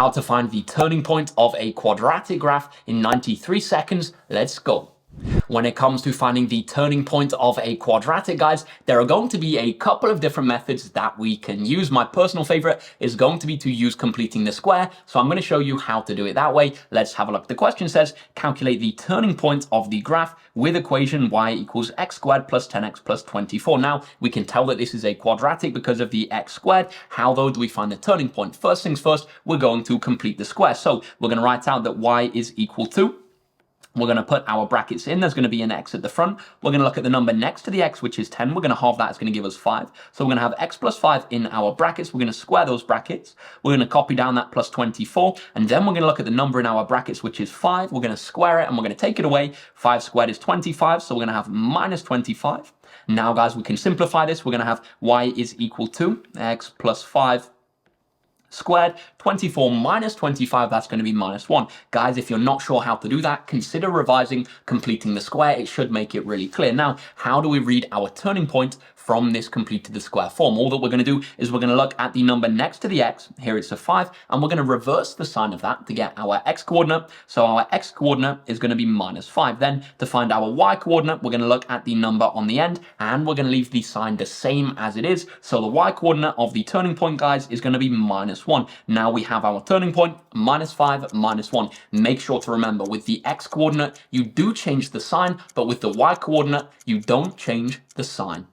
how to find the turning point of a quadratic graph in 93 seconds. Let's go. When it comes to finding the turning point of a quadratic, guys, there are going to be a couple of different methods that we can use. My personal favorite is going to be to use completing the square. So I'm going to show you how to do it that way. Let's have a look. The question says, calculate the turning point of the graph with equation y equals x squared plus 10x plus 24. Now, we can tell that this is a quadratic because of the x squared. How, though, do we find the turning point? First things first, we're going to complete the square. So we're going to write out that y is equal to, we're going to put our brackets in. There's going to be an x at the front. We're going to look at the number next to the x, which is 10. We're going to halve that. It's going to give us 5. So we're going to have x plus 5 in our brackets. We're going to square those brackets. We're going to copy down that plus 24. And then we're going to look at the number in our brackets, which is 5. We're going to square it and we're going to take it away. 5 squared is 25. So we're going to have minus 25. Now, guys, we can simplify this. We're going to have y is equal to x plus 5 squared. 24 minus 25, that's going to be minus 1. Guys, if you're not sure how to do that, consider revising completing the square. It should make it really clear. Now, how do we read our turning point from this completed the square form? All that we're going to do is we're going to look at the number next to the x. Here it's a 5, and we're going to reverse the sign of that to get our x coordinate. So our x coordinate is going to be minus 5. Then to find our y coordinate, we're going to look at the number on the end, and we're going to leave the sign the same as it is. So the y coordinate of the turning point, guys, is going to be minus 1. Now we have our turning point, minus 5, minus 1. Make sure to remember, with the x coordinate, you do change the sign, but with the y coordinate, you don't change the sign.